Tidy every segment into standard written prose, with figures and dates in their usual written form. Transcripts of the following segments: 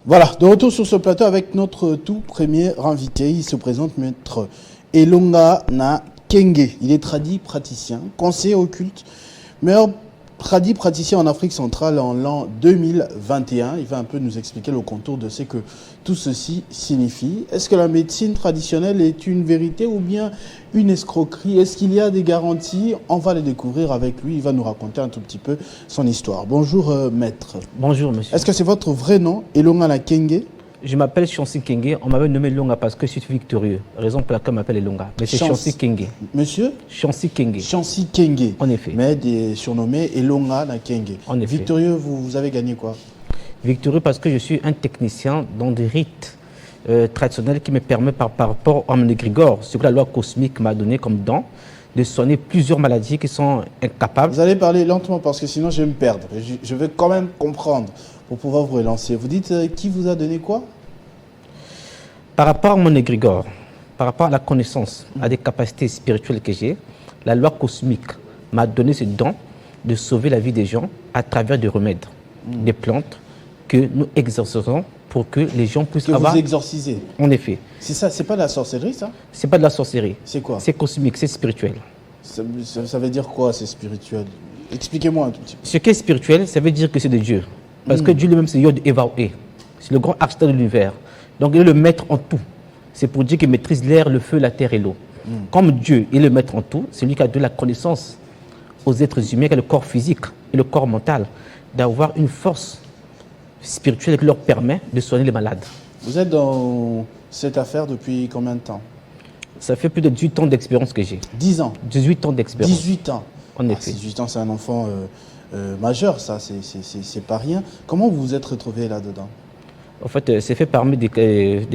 Voilà, de retour sur ce plateau avec notre tout premier invité. Il se présente maître Elonga Na Kenge. Il est tradit praticien, conseiller occulte, meilleur tradit praticien en Afrique centrale en l'an 2021. Il va un peu nous expliquer le contour de ce que tout ceci signifie. Est-ce que la médecine traditionnelle est une vérité ou bien une escroquerie? Est-ce qu'il y a des garanties? On va les découvrir avec lui. Il va nous raconter un tout petit peu son histoire. Bonjour maître. Bonjour monsieur. Est-ce que c'est votre vrai nom, Elonga Na Kenge? Je m'appelle Chancy Kenge. On m'avait nommé Elonga parce que je suis victorieux. Raison pour laquelle on m'appelle Elonga. Mais c'est Chancy Kenge. Monsieur Chancy Kenge. Chancy Kenge. En effet. Mais surnommé Elonga Na Kenge. En effet. Victorieux, vous avez gagné quoi? Victorieux parce que je suis un technicien dans des rites traditionnels qui me permet par rapport à mon égrégore, ce que la loi cosmique m'a donné comme don, de soigner plusieurs maladies qui sont incapables. Vous allez parler lentement parce que sinon je vais me perdre. Je vais quand même comprendre pour pouvoir vous relancer. Vous dites qui vous a donné quoi? Par rapport à mon égrégore, par rapport à la connaissance, à des capacités spirituelles que j'ai, la loi cosmique m'a donné ce don de sauver la vie des gens à travers des remèdes, des plantes que nous exorcisons pour que les gens puissent avoir... Que vous exorcisez? En effet. C'est ça, c'est pas de la sorcellerie ça? C'est pas de la sorcellerie. C'est quoi? C'est cosmique, c'est spirituel. Ça veut dire quoi, c'est spirituel? Expliquez-moi un tout petit peu. Ce qui est spirituel, ça veut dire que c'est de Dieu. Parce que Dieu lui-même, c'est Yod Evaoué. C'est le grand architecte de l'univers. Donc il est le maître en tout. C'est pour dire qu'il maîtrise l'air, le feu, la terre et l'eau. Comme Dieu est le maître en tout, c'est lui qui a donné la connaissance aux êtres humains, qui a le corps physique et le corps mental, d'avoir une force spirituelle qui leur permet de soigner les malades. Vous êtes dans cette affaire depuis combien de temps? Ça fait plus de 18 ans d'expérience que j'ai. 10 ans? 18 ans d'expérience. 18 ans. En effet. 18 ans, c'est un enfant majeur, ça, c'est pas rien. Comment vous vous êtes retrouvé là-dedans? En fait, c'est fait parmi des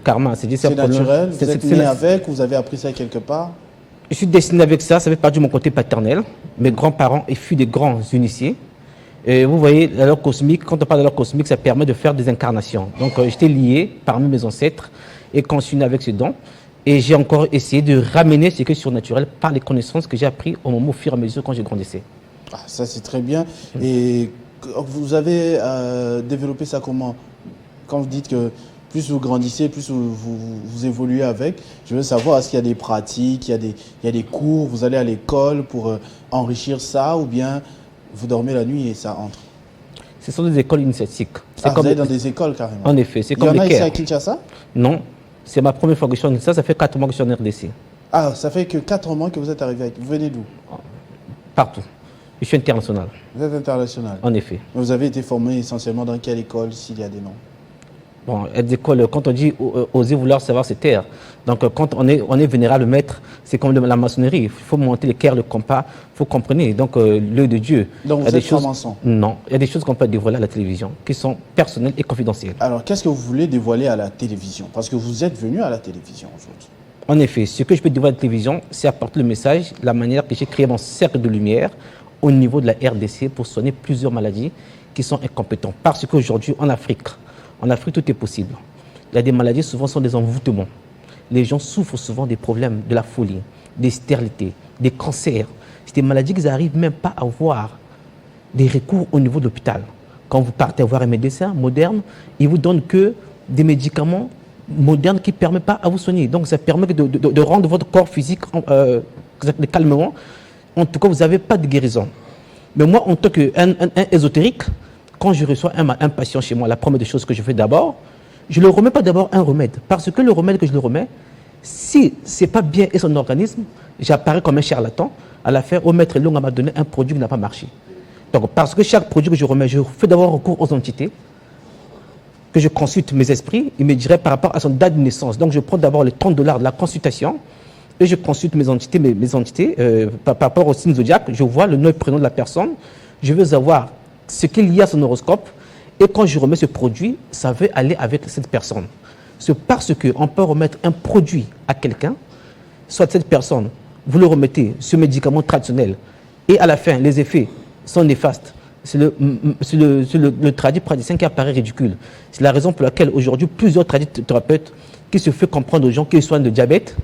karmas. C'est naturel? Vous êtes né avec? Vous avez appris ça quelque part? Je suis destiné avec ça. Ça fait partie de mon côté paternel. Mes grands-parents furent des grands initiés. Et vous voyez, la loi cosmique, quand on parle de la loi cosmique, ça permet de faire des incarnations. Donc, j'étais lié parmi mes ancêtres et quand je suis né avec ce don. Et j'ai encore essayé de ramener ce qui est surnaturel par les connaissances que j'ai apprises au moment, au fur et à mesure, quand je grandissais. Ah, ça, c'est très bien. Et vous avez développé ça comment? Quand vous dites que plus vous grandissez, plus vous évoluez avec, je veux savoir, est-ce qu'il y a des pratiques, il y a des cours, vous allez à l'école pour enrichir ça, ou bien vous dormez la nuit et ça entre? Ce sont des écoles initiatiques. Vous allez dans des écoles carrément? En effet, c'est comme les les Il y en a ici à Kinshasa? Non, c'est ma première fois que je suis en Kinshasa, ça fait 4 mois que je suis en RDC. Ah, ça fait que 4 mois que vous êtes arrivé avec. Vous venez d'où? Partout. Je suis international. Vous êtes international? En effet. Vous avez été formé essentiellement dans quelle école, s'il y a des noms? Bon, école, quand on dit oser vouloir savoir, c'est taire. Donc, quand on est vénérable maître, c'est comme la maçonnerie. Il faut monter l'équerre, le compas, il faut comprendre. Donc, l'œil de Dieu. Donc, vous êtes franc-maçon? Non, il y a des choses qu'on peut dévoiler à la télévision qui sont personnelles et confidentielles. Alors, qu'est-ce que vous voulez dévoiler à la télévision? Parce que vous êtes venu à la télévision aujourd'hui. En effet, ce que je peux dévoiler à la télévision, c'est apporter le message, la manière que j'ai créé mon cercle de lumière au niveau de la RDC pour soigner plusieurs maladies qui sont incompétentes. Parce qu'aujourd'hui, en Afrique, tout est possible. Il y a des maladies, souvent, sont des envoûtements. Les gens souffrent souvent des problèmes de la folie, des stérilités, des cancers. C'est des maladies qu'ils n'arrivent même pas à avoir des recours au niveau de l'hôpital. Quand vous partez voir un médecin moderne, il ne vous donne que des médicaments modernes qui ne permettent pas à vous soigner. Donc, ça permet de rendre votre corps physique calmement. En tout cas, vous n'avez pas de guérison. Mais moi, en tant qu'un ésotérique, quand je reçois un patient chez moi, la première des choses que je fais d'abord, je ne le remets pas d'abord un remède. Parce que le remède que je le remets, si ce n'est pas bien et son organisme, j'apparais comme un charlatan à la faire, au maître Elonga m'a donné un produit qui n'a pas marché. Donc, parce que chaque produit que je remets, je fais d'abord recours aux entités, que je consulte mes esprits, il me dirait par rapport à son date de naissance. Donc, je prends d'abord les $30 de la consultation et je consulte mes entités, par rapport au signe zodiaque. Je vois le nom et prénom de la personne. Je veux savoir ce qu'il y a sur son horoscope. Et quand je remets ce produit, ça veut aller avec cette personne. C'est parce qu'on peut remettre un produit à quelqu'un, soit cette personne, vous le remettez, ce médicament traditionnel, et à la fin, les effets sont néfastes. C'est le tradit praticien qui apparaît ridicule. C'est la raison pour laquelle aujourd'hui, plusieurs tradis thérapeutes qui se font comprendre aux gens qui soignent le diabète,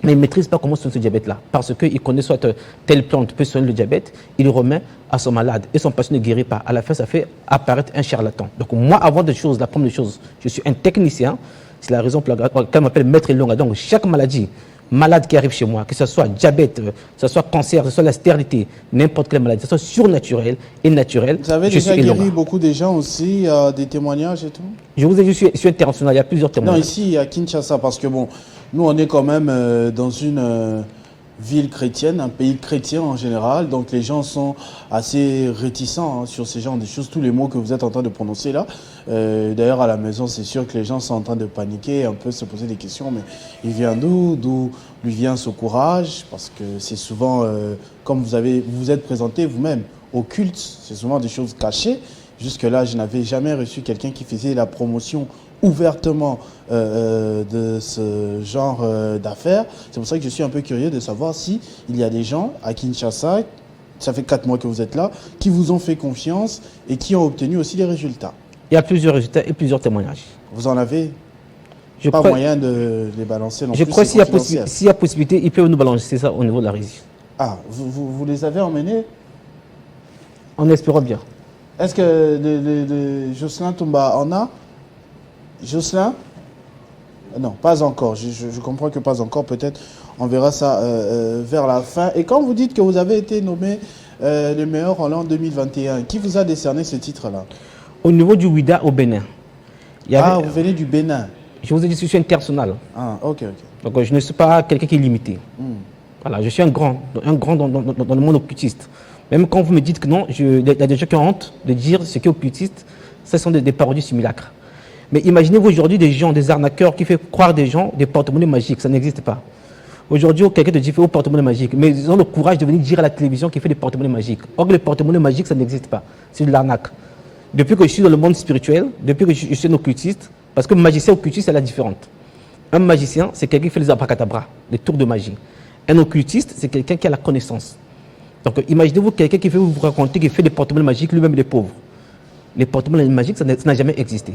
mais il ne maîtrise pas comment soigner ce diabète-là. Parce qu'il connaît soit telle plante peut soigner le diabète, il le remet à son malade et son patient ne guérit pas. À la fin, ça fait apparaître un charlatan. Donc moi, avant de choses, la première chose, je suis un technicien. C'est la raison pour laquelle on m'appelle Maître Elonga. Donc chaque maladie, malade qui arrive chez moi, que ce soit diabète, que ce soit cancer, que ce soit la stérilité, n'importe quelle maladie, que ce soit surnaturelle et naturelle, Vous avez déjà guéri beaucoup de gens aussi, des témoignages et tout? Je vous ai dit, je suis international, il y a plusieurs témoignages. Non, ici à Kinshasa, parce que bon, nous on est quand même dans une ville chrétienne, un pays chrétien en général, donc les gens sont assez réticents sur ces genres de choses, tous les mots que vous êtes en train de prononcer là. D'ailleurs à la maison, c'est sûr que les gens sont en train de paniquer, un peu se poser des questions, mais il vient d'où lui vient ce courage? Parce que c'est souvent, comme vous vous êtes présenté vous-même au culte, c'est souvent des choses cachées. Jusque-là, je n'avais jamais reçu quelqu'un qui faisait la promotion ouvertement de ce genre d'affaires. C'est pour ça que je suis un peu curieux de savoir si il y a des gens à Kinshasa, ça fait 4 mois que vous êtes là, qui vous ont fait confiance et qui ont obtenu aussi des résultats. Il y a plusieurs résultats et plusieurs témoignages. Vous en avez pas moyen de les balancer non plus? Je crois s'il y a possibilité, ils peuvent nous balancer ça au niveau de la régie. Ah, vous les avez emmenés? En espérant bien. Est-ce que Jocelyn Toumba en a? Jocelyn? Non, pas encore. Je comprends que pas encore. Peut-être on verra ça vers la fin. Et quand vous dites que vous avez été nommé le meilleur en l'an 2021, qui vous a décerné ce titre-là? Au niveau du WIDA au Bénin. Vous venez du Bénin? Je vous ai dit que je suis international. Ah, ok. Donc je ne suis pas quelqu'un qui est limité. Voilà, je suis un grand dans le monde occultiste. Même quand vous me dites que non, il y a des gens qui ont honte de dire ce qui est occultiste, ce sont des parodies simulacres. Mais imaginez-vous aujourd'hui des gens, des arnaqueurs qui font croire des gens des porte-monnaies magiques, ça n'existe pas. Aujourd'hui, quelqu'un te dit fais au porte-monnaie magique, mais ils ont le courage de venir dire à la télévision qu'il fait des porte-monnaies magiques. Or, les porte-monnaies magiques, ça n'existe pas. C'est de l'arnaque. Depuis que je suis dans le monde spirituel, depuis que je suis un occultiste, parce que magicien occultiste, c'est la différente. Un magicien, c'est quelqu'un qui fait les abracadabras, les tours de magie. Un occultiste, c'est quelqu'un qui a la connaissance. Donc, imaginez-vous quelqu'un qui fait vous raconter qu'il fait des porte-monnaies magiques, lui-même il est pauvre. Les porte-monnaies magiques, ça n'a jamais existé.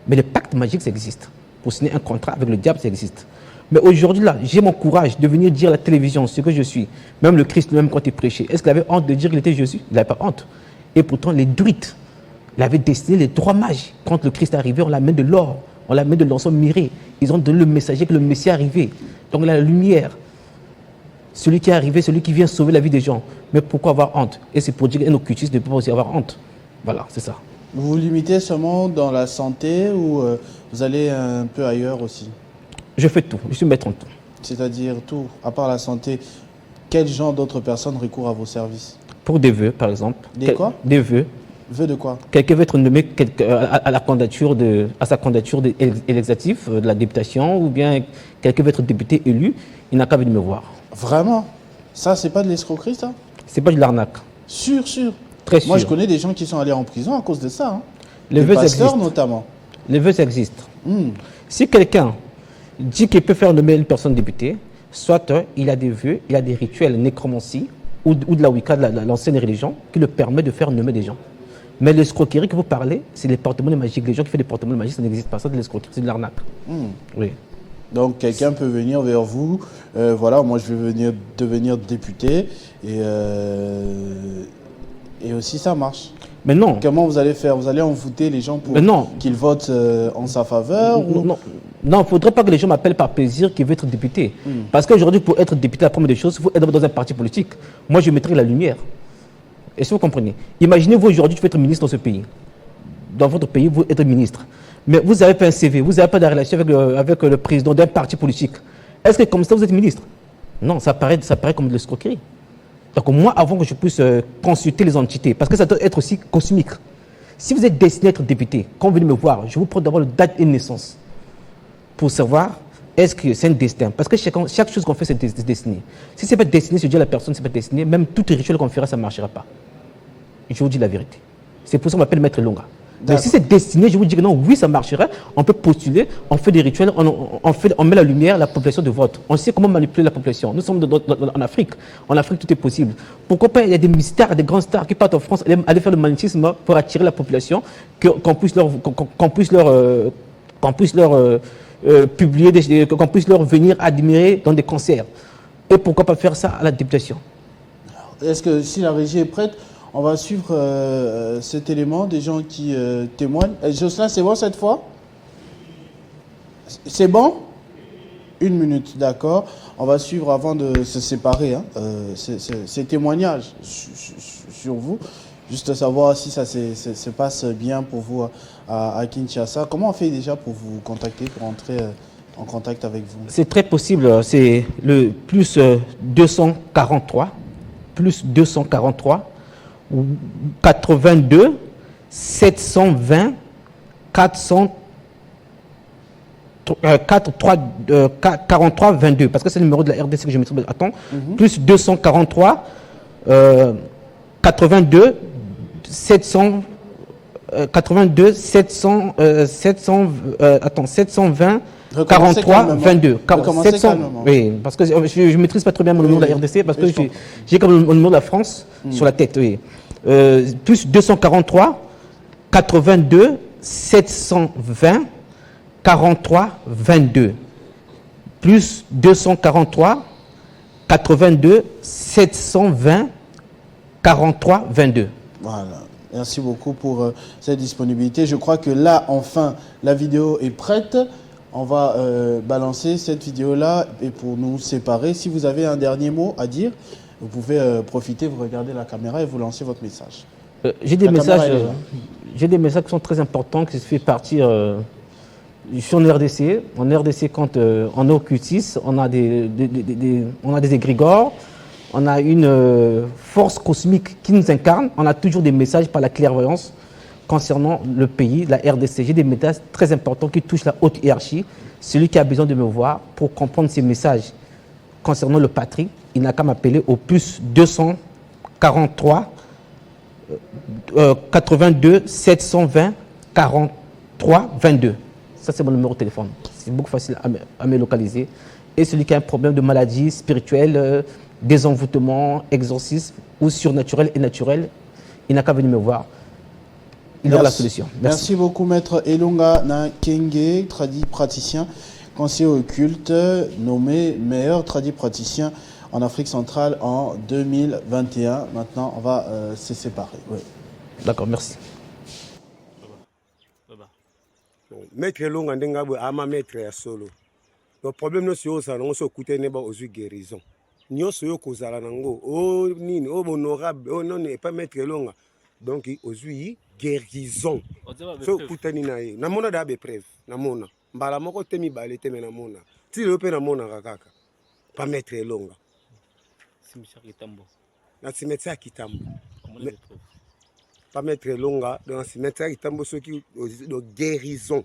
Mais les pactes magiques, ça existe. Pour signer un contrat avec le diable, ça existe. Mais aujourd'hui, là, j'ai mon courage de venir dire à la télévision ce que je suis. Même le Christ, même quand il prêchait, est-ce qu'il avait honte de dire qu'il était Jésus? Il n'avait pas honte. Et pourtant, les druides, il avait destiné les 3 mages. Quand le Christ est arrivé, on l'amène de l'or, on l'amène de l'encens miré. Ils ont donné le messager que le Messie est arrivé. Donc, la lumière. Celui qui est arrivé, celui qui vient sauver la vie des gens. Mais pourquoi avoir honte? Et c'est pour dire qu'un occultiste ne peut pas aussi avoir honte. Voilà, c'est ça. Vous vous limitez seulement dans la santé ou vous allez un peu ailleurs aussi? Je fais tout, je suis maître en tout. C'est-à-dire tout, à part la santé, quel genre d'autres personnes recourent à vos services? Pour des vœux, par exemple. Des quoi? Des vœux. Vœux de quoi? Quelqu'un veut être nommé à sa candidature élective de la députation, ou bien quelqu'un veut être député élu, il n'a qu'à venir me voir. Vraiment? Ça, c'est pas de l'escroquerie, ça? C'est pas de l'arnaque. Sûr. Très sûr. Moi, je connais des gens qui sont allés en prison à cause de ça. Les vœux existent. Notamment. Les vœux existent. Si quelqu'un dit qu'il peut faire nommer une personne députée, soit il a des vœux, il a des rituels nécromancie ou de la Wicca, de l'ancienne religion, qui le permet de faire nommer des gens. Mais l'escroquerie que vous parlez, c'est les porte-monnaies magiques. Les gens qui font des porte-monnaies magiques, ça n'existe pas. Ça, c'est de l'escroquerie, c'est de l'arnaque. Oui. Donc, quelqu'un peut venir vers vous, voilà, moi je vais devenir député, et aussi ça marche. Mais non. Comment vous allez faire? Vous allez envoûter les gens pour qu'ils votent en sa faveur? Non, il ne faudrait pas que les gens m'appellent par plaisir qu'ils veulent être député. Parce qu'aujourd'hui, pour être député, la première des choses, il faut être dans un parti politique. Moi, je mettrai la lumière. Est-ce que vous comprenez? Imaginez-vous aujourd'hui, tu peux être ministre dans ce pays. Dans votre pays, vous êtes ministre. Mais vous n'avez pas un CV, vous n'avez pas de relation avec le président d'un parti politique. Est-ce que comme ça, vous êtes ministre? Non, ça paraît comme de l'escroquerie. Donc moi, avant que je puisse consulter les entités, parce que ça doit être aussi cosmique. Si vous êtes destiné à être député, quand vous venez me voir, je vous prends d'abord la date de naissance pour savoir est-ce que c'est un destin. Parce que chaque chose qu'on fait, c'est destiné. Si ce n'est pas destiné, je dis à la personne, ce n'est pas destiné, même tout rituel qu'on fera, ça ne marchera pas. Et je vous dis la vérité. C'est pour ça qu'on m'appelle Maître Elonga. Mais si c'est destiné, je vous dis que non, oui, ça marcherait. On peut postuler, on fait des rituels, on met la lumière, la population de vote. On sait comment manipuler la population. Nous sommes en Afrique. En Afrique, tout est possible. Pourquoi pas, il y a des mystères, des grands stars qui partent en France, aller faire le magnétisme pour attirer la population, qu'on puisse leur publier, qu'on puisse leur venir admirer dans des concerts. Et pourquoi pas faire ça à la députation? Est-ce que si la régie est prête, on va suivre cet élément des gens qui témoignent. Jocelyn, c'est bon cette fois? C'est bon? 1 minute, d'accord. On va suivre avant de se séparer ces témoignages sur vous. Juste savoir si ça se passe bien pour vous à Kinshasa. Comment on fait déjà pour vous contacter, pour entrer en contact avec vous? C'est très possible. C'est le plus 243, plus 243, 82, 720, 43 22, parce que c'est le numéro de la RDC que je maîtrise. Attends, plus 243, 82, 700, 82, 700, 720, 43, 22. 700, oui, parce que je ne maîtrise pas très bien mon numéro de la RDC, parce que j'ai comme le numéro de la France sur la tête, oui. Plus 243, 82, 720, 43, 22. Plus 243, 82, 720, 43, 22. Voilà. Merci beaucoup pour cette disponibilité. Je crois que là, enfin, la vidéo est prête. On va balancer cette vidéo-là et pour nous séparer. Si vous avez un dernier mot à dire, vous pouvez profiter, vous regardez la caméra et vous lancez votre message. J'ai des messages qui sont très importants, qui se fait partir. Je suis en RDC. En RDC, quand on est au Q6, on a des égrégores, on a une force cosmique qui nous incarne. On a toujours des messages par la clairvoyance concernant le pays, la RDC. J'ai des messages très importants qui touchent la haute hiérarchie. Celui qui a besoin de me voir pour comprendre ces messages concernant le patrie, il n'a qu'à m'appeler au plus 243 82 720 43 22. Ça, c'est mon numéro de téléphone. C'est beaucoup facile à me localiser. Et celui qui a un problème de maladie spirituelle, désenvoûtement, exorcisme ou surnaturel et naturel, il n'a qu'à venir me voir. Il aura la solution. Merci beaucoup, Maître Elonga Nakenge, tradit praticien, conseiller occulte, nommé meilleur tradit praticien en Afrique centrale en 2021. Maintenant, on va se séparer. Oui. D'accord, merci. Maître Elonga Ndengabwe ama maître ya solo. Le problème no sio ça on se coûter neba aux guérison. Nyonso yo kozala nango o nini o honorable o non n'est pas maître Elonga. Donc ozui guérison. So kutani na ye. Na mona da be preuve. Na mona. Mbala moko temi balete me na mona. Ti le pe na mona kakaka. Pas maître Elonga. Cimetière Kitambo. Na cimetière Kitambo. Pas maître Elonga dans cimetière Kitambo ceux qui de guérison.